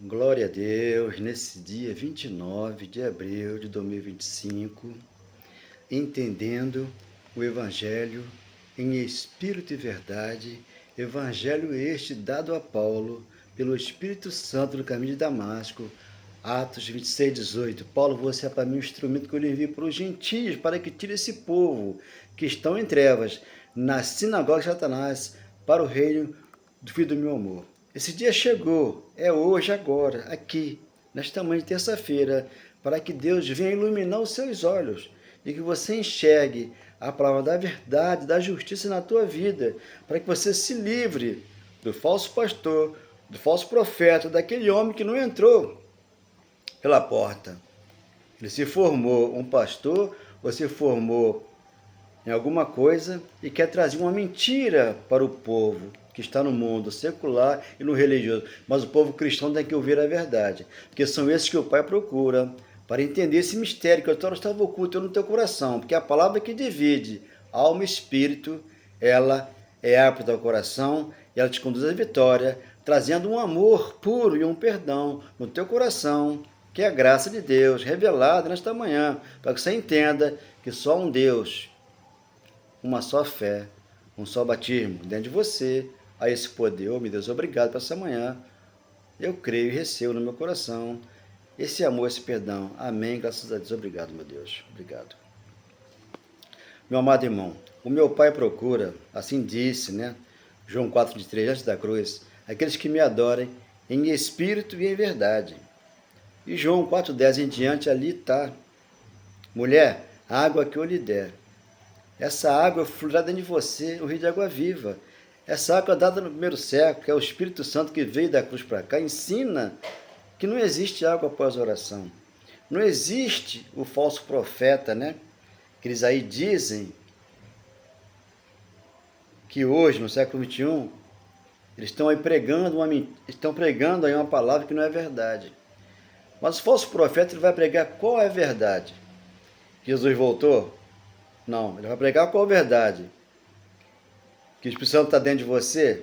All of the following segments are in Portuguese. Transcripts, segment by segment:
Glória a Deus, nesse dia 29 de abril de 2025, entendendo o Evangelho em Espírito e Verdade, Evangelho este dado a Paulo pelo Espírito Santo no caminho de Damasco, Atos 26:18. Paulo, você é para mim um instrumento que eu lhe envio para os gentios, para que tire esse povo que estão em trevas, na sinagoga de Satanás, para o reino do Filho do meu amor. Esse dia chegou, é hoje, agora, aqui, nesta manhã de terça-feira, para que Deus venha iluminar os seus olhos e que você enxergue a palavra da verdade, da justiça na tua vida, para que você se livre do falso pastor, do falso profeta, daquele homem que não entrou pela porta. Ele se formou um pastor, ou se formou em alguma coisa e quer trazer uma mentira para o povo que está no mundo secular e no religioso. Mas o povo cristão tem que ouvir a verdade, porque são esses que o Pai procura para entender esse mistério que a Torá estava oculto no teu coração, porque a palavra que divide alma e espírito, ela é apta ao coração e ela te conduz à vitória, trazendo um amor puro e um perdão no teu coração, que é a graça de Deus revelada nesta manhã, para que você entenda que só um Deus, uma só fé, um só batismo dentro de você, a esse poder. Oh, meu Deus, obrigado por essa manhã. Eu creio e recebo no meu coração esse amor, esse perdão. Amém, graças a Deus. Obrigado, meu Deus. Obrigado. Meu amado irmão, o meu Pai procura, assim disse, né? João 4:3, antes da cruz, aqueles que me adorem em espírito e em verdade. E João 4:10 em diante, ali está. Mulher, a água que eu lhe der, essa água fluirá dentro de você, um rio de água viva. Essa água dada no primeiro século, que é o Espírito Santo que veio da cruz para cá, ensina que não existe água após a oração. Não existe o falso profeta, né? Que eles aí dizem que hoje, no século XXI, eles estão aí pregando aí uma palavra que não é verdade. Mas o falso profeta ele vai pregar qual é a verdade. Jesus voltou? Não, ele vai pregar qual a verdade. Que o Espírito Santo está dentro de você?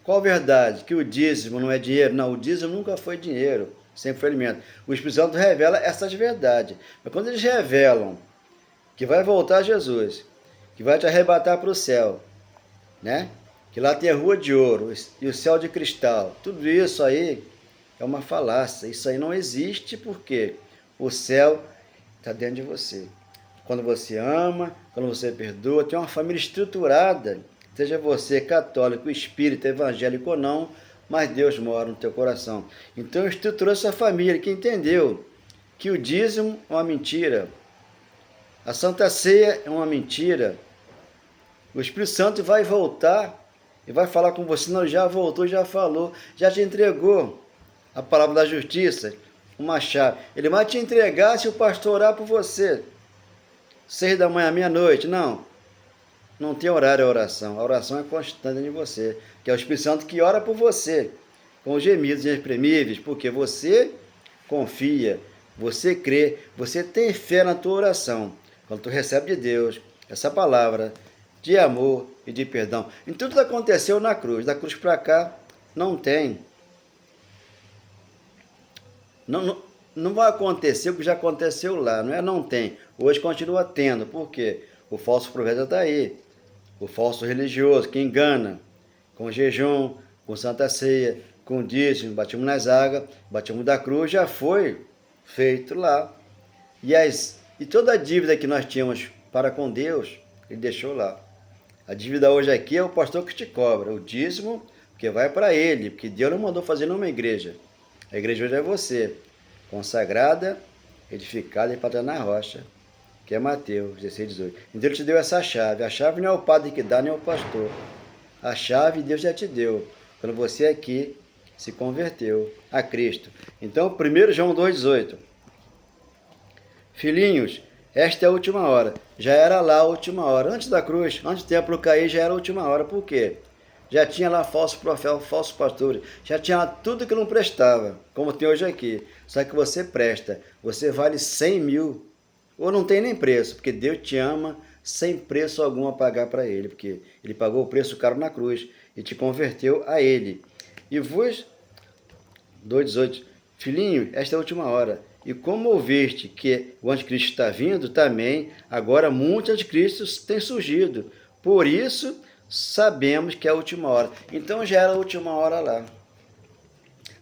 Qual a verdade? Que o dízimo não é dinheiro? Não, o dízimo nunca foi dinheiro, sempre foi alimento. O Espírito Santo revela essas verdades. Mas quando eles revelam que vai voltar Jesus, que vai te arrebatar para o céu, né? Que lá tem a rua de ouro e o céu de cristal, tudo isso aí é uma falácia. Isso aí não existe porque o céu está dentro de você. Quando você ama, quando você perdoa, tem uma família estruturada. Seja você católico, espírita, evangélico ou não, mas Deus mora no teu coração. Então estruturou essa família que entendeu que o dízimo é uma mentira, a Santa Ceia é uma mentira. O Espírito Santo vai voltar e vai falar com você. Não, já voltou, já falou, já te entregou a palavra da justiça, uma chave. Ele vai te entregar se o pastor orar por você. 6 da manhã, meia-noite, não tem horário a oração é constante em você, que é o Espírito Santo que ora por você, com gemidos inexprimíveis, porque você confia, você crê, você tem fé na tua oração, quando tu recebe de Deus essa palavra de amor e de perdão. E tudo aconteceu na cruz, da cruz para cá, não tem. Não vai acontecer o que já aconteceu lá, não tem. Hoje continua tendo, por quê? O falso profeta está aí, o falso religioso que engana, com jejum, com santa ceia, com dízimo, batismo nas águas, batismo da cruz, já foi feito lá. E toda a dívida que nós tínhamos para com Deus, ele deixou lá. A dívida hoje aqui é o pastor que te cobra, o dízimo, porque vai para ele, porque Deus não mandou fazer numa igreja. A igreja hoje é você, consagrada, edificada e patrada na rocha, que é Mateus 16:18. Então ele te deu essa chave. A chave não é o padre que dá, nem é o pastor. A chave Deus já te deu, quando você aqui se converteu a Cristo. Então, 1 João 2,18. Filhinhos, esta é a última hora. Já era lá a última hora. Antes da cruz, antes do templo cair, já era a última hora. Por quê? Já tinha lá falso profeta, falso pastor, já tinha lá tudo que não prestava, como tem hoje aqui. Só que você presta, você vale 100 mil, ou não tem nem preço, porque Deus te ama sem preço algum a pagar para Ele, porque Ele pagou o preço caro na cruz e te converteu a Ele. E vos 2,18. Filhinho, esta é a última hora. E como ouviste que o anticristo está vindo, também agora muitos anticristos têm surgido. Por isso, sabemos que é a última hora. Então já era a última hora lá.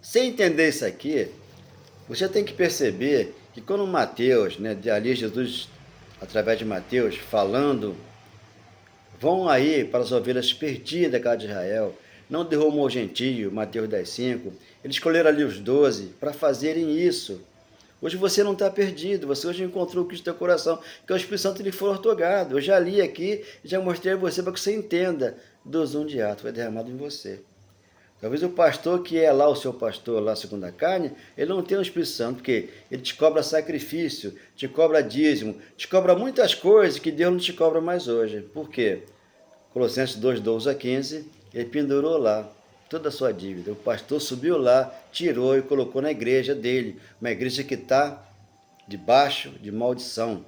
Sem entender isso aqui, você tem que perceber que quando Mateus, ali Jesus, através de Mateus, falando, vão aí para as ovelhas perdidas da casa de Israel, não derrumou o gentio, Mateus 10,5, eles escolheram ali os 12 para fazerem isso. Hoje você não está perdido, você hoje encontrou o Cristo do teu coração, que é o Espírito Santo lhe foi ortogado. Eu já li aqui, já mostrei a você para que você entenda. Dozum de ato foi derramado em você. Talvez o pastor que é lá o seu pastor, lá segundo a carne, ele não tem o Espírito Santo, porque ele te cobra sacrifício, te cobra dízimo, te cobra muitas coisas que Deus não te cobra mais hoje. Por quê? Colossenses 2,12-15, ele pendurou lá toda a sua dívida. O pastor subiu lá, tirou e colocou na igreja dele, uma igreja que está debaixo de maldição.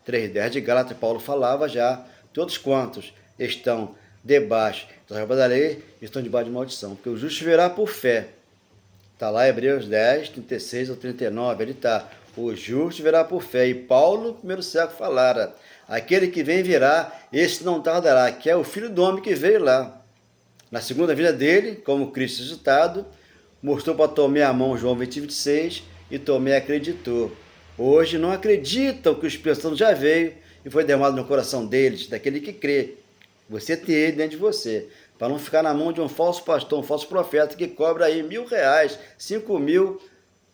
3,10 de Gálatas, Paulo falava já, todos quantos estão debaixo da lei estão debaixo de maldição, porque o justo viverá por fé. Está lá Hebreus 10, 36 ou 39, ele está, o justo viverá por fé. E Paulo, no primeiro século, falara, aquele que vem virá, esse não tardará, que é o Filho do Homem que veio lá. Na segunda vinda dele, como Cristo ressuscitado, mostrou para Tomé a mão, João 20, 26, e Tomé acreditou. Hoje não acreditam que o Espírito Santo já veio e foi derramado no coração deles, daquele que crê. Você tem ele dentro de você, para não ficar na mão de um falso pastor, um falso profeta que cobra aí R$1.000, 5.000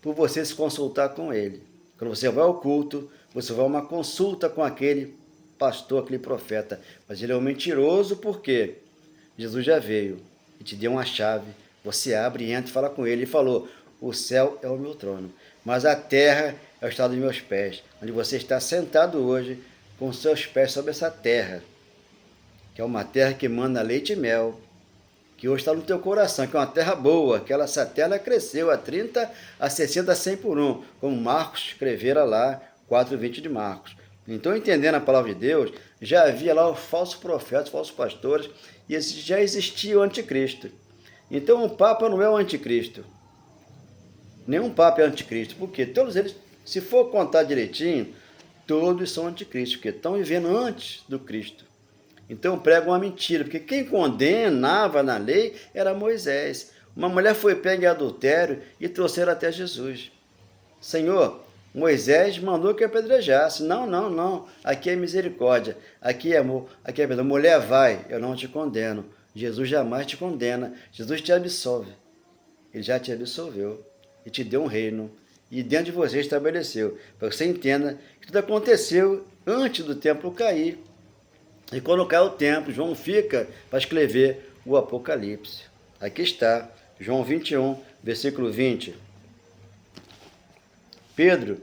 por você se consultar com ele. Quando você vai ao culto, você vai a uma consulta com aquele pastor, aquele profeta, mas ele é um mentiroso porque Jesus já veio e te deu uma chave, você abre e entra e fala com ele. Ele falou, o céu é o meu trono, mas a terra é o estado dos meus pés, onde você está sentado hoje com os seus pés sobre essa terra, que é uma terra que manda leite e mel, que hoje está no teu coração, que é uma terra boa, que essa terra cresceu a 30, a 60, a 100 por 1, como Marcos escrevera lá, 4,20 de Marcos. Então, entendendo a palavra de Deus, já havia lá os falsos profetas, falsos pastores, e já existia o anticristo. Então, o Papa não é o anticristo. Nenhum Papa é anticristo, porque todos eles, se for contar direitinho, todos são anticristos, porque estão vivendo antes do Cristo. Então pregam uma mentira, porque quem condenava na lei era Moisés. Uma mulher foi pega em adultério e trouxeram até Jesus. Senhor, Moisés mandou que apedrejasse. Não. Aqui é misericórdia, aqui é amor, aqui é perdão. Mulher, vai, eu não te condeno. Jesus jamais te condena. Jesus te absolve. Ele já te absolveu e te deu um reino. E dentro de você estabeleceu. Para que você entenda que tudo aconteceu antes do templo cair. E quando cai o templo, João fica para escrever o Apocalipse. Aqui está, João 21, versículo 20. Pedro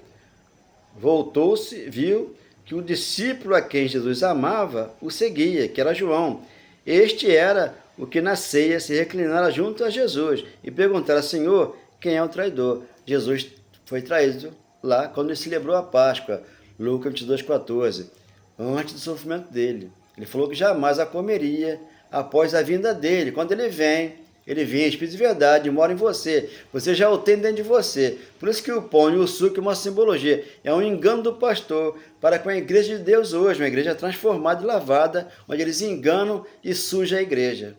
voltou-se, viu que o discípulo a quem Jesus amava o seguia, que era João. Este era o que na ceia se reclinara junto a Jesus e perguntara, Senhor, quem é o traidor? Jesus foi traído lá quando ele celebrou a Páscoa, Lucas 22, 14. Antes do sofrimento dele. Ele falou que jamais a comeria após a vinda dele. Quando ele vem, Espírito de verdade, mora em você. Você já o tem dentro de você. Por isso que o pão e o suco é uma simbologia. É um engano do pastor para com a igreja de Deus hoje, uma igreja transformada e lavada, onde eles enganam e sujam a igreja.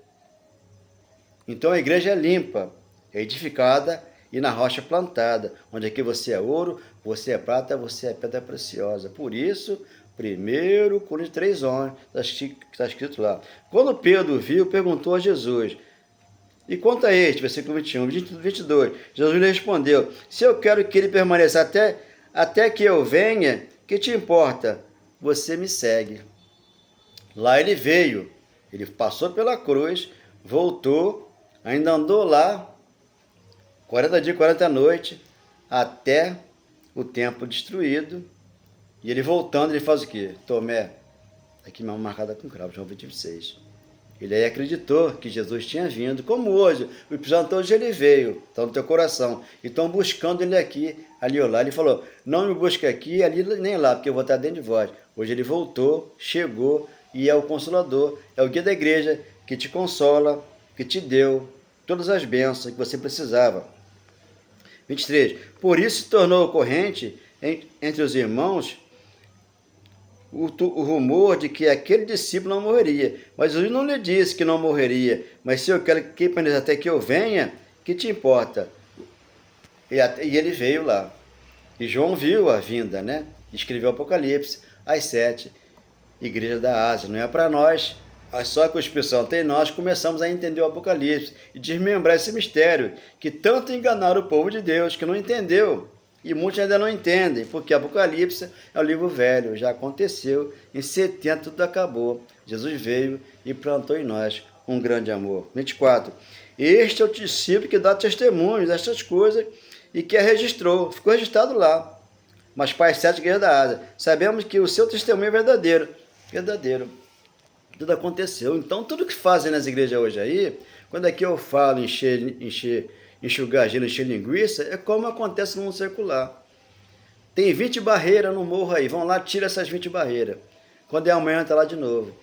Então a igreja é limpa, é edificada e na rocha plantada, onde aqui você é ouro, você é prata, você é pedra preciosa. Por isso, 1 Coríntios 3,11, está escrito lá. Quando Pedro viu, perguntou a Jesus, e quanto a este, versículo 21, 22, Jesus lhe respondeu, se eu quero que ele permaneça até que eu venha, que te importa? Você me segue. Lá ele veio, ele passou pela cruz, voltou, ainda andou lá, 40 dias, 40 noites, até o templo destruído. E ele voltando, ele faz o quê? Tomé, aqui mesmo marcada com cravo, João 26. Ele aí acreditou que Jesus tinha vindo, como hoje, o Espírito Santo hoje ele veio, está no teu coração. E estão buscando ele aqui, ali ou lá. Ele falou, não me busca aqui, ali nem lá, porque eu vou estar dentro de vós. Hoje ele voltou, chegou e é o Consolador, é o guia da igreja que te consola, que te deu todas as bênçãos que você precisava. 23. Por isso se tornou corrente entre os irmãos o rumor de que aquele discípulo não morreria. Mas Jesus não lhe disse que não morreria. Mas se eu quero que permaneça até que eu venha, que te importa? E ele veio lá. E João viu a vinda, né? Escreveu Apocalipse, as 7 igrejas da Ásia. Não é para nós. Só que o Espírito Santo em nós começamos a entender o Apocalipse e desmembrar esse mistério que tanto enganaram o povo de Deus, que não entendeu. E muitos ainda não entendem, porque Apocalipse é o livro velho, já aconteceu, em 70 tudo acabou. Jesus veio e plantou em nós um grande amor. 24. Este é o discípulo que dá testemunho destas coisas e que a registrou, ficou registrado lá. Mas para as 7 igrejas da Ásia, sabemos que o seu testemunho é verdadeiro. Verdadeiro. Tudo aconteceu. Então, tudo que fazem nas igrejas hoje aí, quando aqui eu falo enxugar gelo, encher linguiça, é como acontece no mundo secular. Tem 20 barreiras no morro aí, vão lá, tira essas 20 barreiras. Quando é amanhã, está lá de novo.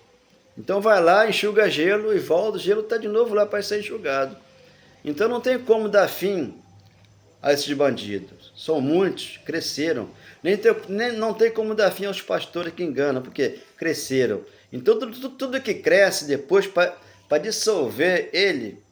Então vai lá, enxuga gelo e volta, o gelo está de novo lá para ser enxugado. Então não tem como dar fim a esses bandidos. São muitos, cresceram. Não tem como dar fim aos pastores que enganam, porque cresceram. Então tudo que cresce depois para dissolver ele,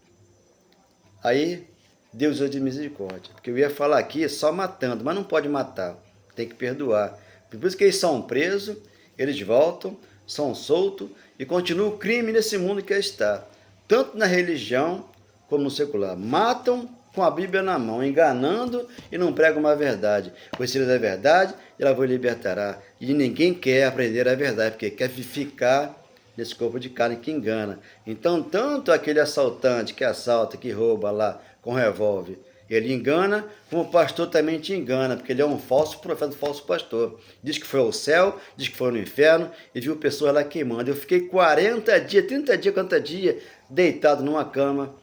aí Deus usa de misericórdia. Porque eu ia falar aqui só matando, mas não pode matar. Tem que perdoar. Por isso que eles são presos, eles voltam, são soltos e continua o crime nesse mundo que está. Tanto na religião como no secular. Matam com a Bíblia na mão, enganando e não pregam uma verdade. Conhecereis a verdade e ela vos libertará. E ninguém quer aprender a verdade, porque quer ficar nesse corpo de carne que engana. Então, tanto aquele assaltante que assalta, que rouba lá com revólver, ele engana, como o pastor também te engana, porque ele é um falso profeta, um falso pastor. Diz que foi ao céu, diz que foi no inferno, e viu pessoas lá queimando. Eu fiquei 40 dias, 30 dias, 40 dias, deitado numa cama,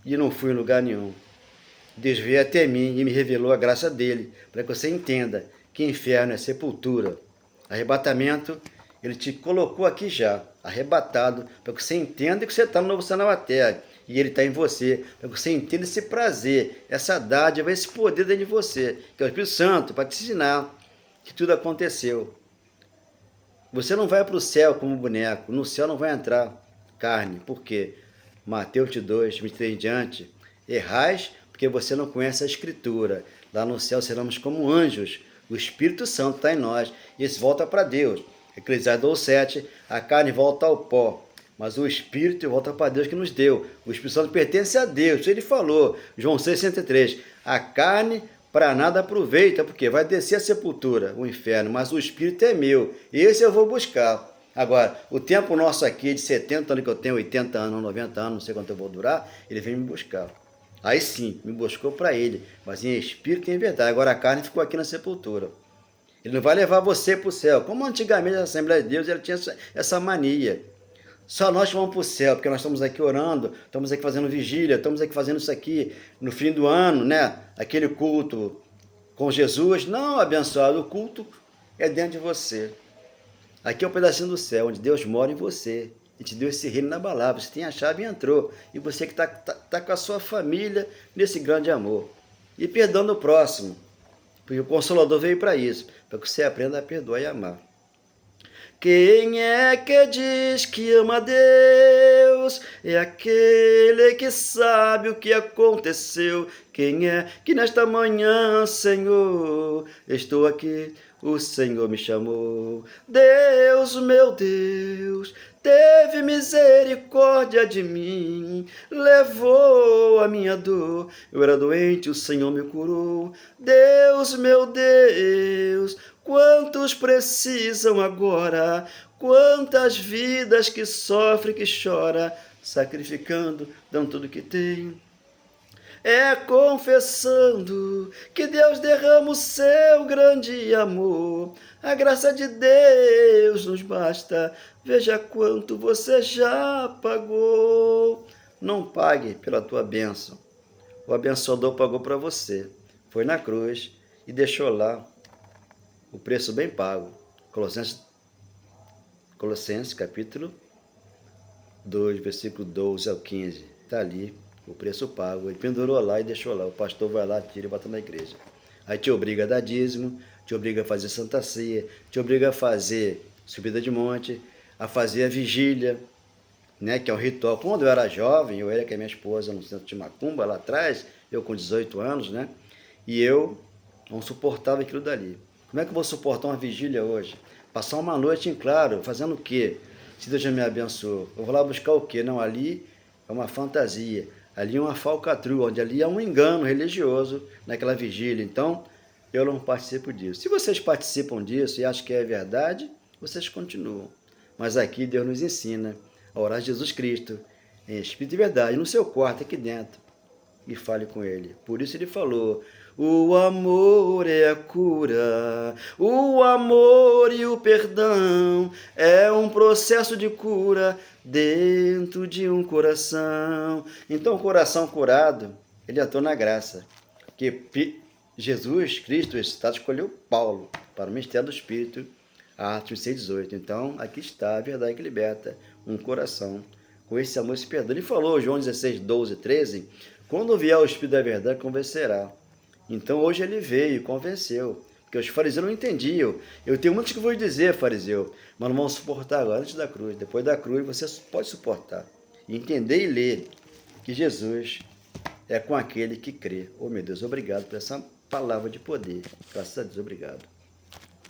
e não fui em lugar nenhum. Deus veio até mim e me revelou a graça dele, para que você entenda que inferno é sepultura. Arrebatamento, ele te colocou aqui já, arrebatado, para que você entenda que você está no novo céu na nova terra. E ele está em você, para que você entenda esse prazer, essa dádiva, esse poder dentro de você, que é o Espírito Santo, para te ensinar que tudo aconteceu. Você não vai para o céu como boneco, no céu não vai entrar carne. Por quê? Mateus 2, 23 em diante, errais porque você não conhece a Escritura. Lá no céu seremos como anjos, o Espírito Santo está em nós, e esse volta para Deus. Eclesiastes 7, a carne volta ao pó, mas o Espírito volta para Deus que nos deu. O Espírito Santo pertence a Deus. Ele falou, João 6,63, a carne para nada aproveita, porque vai descer a sepultura, o inferno, mas o Espírito é meu, esse eu vou buscar. Agora, o tempo nosso aqui de 70 anos, que eu tenho 80 anos, 90 anos, não sei quanto eu vou durar, ele vem me buscar. Aí sim, me buscou para ele, mas em espírito e em verdade. Agora a carne ficou aqui na sepultura. Ele não vai levar você para o céu, como antigamente a Assembleia de Deus ela tinha essa mania. Só nós vamos para o céu, porque nós estamos aqui orando, estamos aqui fazendo vigília, estamos aqui fazendo isso aqui no fim do ano, né? Aquele culto com Jesus. Não, abençoado, o culto é dentro de você. Aqui é um pedacinho do céu, onde Deus mora em você. E te deu esse reino inabalável. Você tem a chave e entrou. E você que está com a sua família nesse grande amor. E perdoando o próximo. Porque o Consolador veio para isso. Para que você aprenda a perdoar e amar. Quem é que diz que ama a Deus? É aquele que sabe o que aconteceu. Quem é que nesta manhã, Senhor, estou aqui, o Senhor me chamou. Deus, meu Deus, teve misericórdia de mim, levou a minha dor. Eu era doente, o Senhor me curou. Deus, meu Deus, quantos precisam agora? Quantas vidas que sofrem, que chora, sacrificando, dando tudo que tem. É confessando que Deus derrama o seu grande amor. A graça de Deus nos basta. Veja quanto você já pagou. Não pague pela tua bênção. O abençoador pagou para você. Foi na cruz e deixou lá o preço bem pago. Colossenses capítulo 2, versículo 12 ao 15. Está ali o preço pago. Ele pendurou lá e deixou lá. O pastor vai lá, tira e bota na igreja. Aí te obriga a dar dízimo, te obriga a fazer Santa Ceia, te obriga a fazer subida de monte, a fazer a vigília, né, que é um ritual. Quando eu era jovem, eu era com a minha esposa no centro de Macumba, lá atrás, eu com 18 anos, né, e eu não suportava aquilo dali. Como é que eu vou suportar uma vigília hoje? Passar uma noite em claro, fazendo o quê? Se Deus já me abençoou. Eu vou lá buscar o quê? Não, ali é uma fantasia. Ali é uma falcatrua, onde ali é um engano religioso naquela vigília. Então, eu não participo disso. Se vocês participam disso e acham que é verdade, vocês continuam. Mas aqui Deus nos ensina a orar a Jesus Cristo, em espírito e verdade, no seu quarto aqui dentro, e fale com ele. Por isso ele falou: o amor é a cura, o amor e o perdão é um processo de cura dentro de um coração. Então, o coração curado, ele atua na graça, que Jesus Cristo ressuscitado escolheu Paulo para o ministério do Espírito, Atos 6,18. Então, aqui está a verdade que liberta um coração com esse amor e esse perdão. Ele falou, João 16, 12, 13, quando vier o Espírito da verdade, convencerá. Então, hoje ele veio e convenceu, porque os fariseus não entendiam. Eu tenho muitos que vou dizer, fariseu, mas não vão suportar agora, antes da cruz. Depois da cruz, você pode suportar. E entender e ler que Jesus é com aquele que crê. Oh, meu Deus, obrigado por essa palavra de poder. Graças a Deus, obrigado.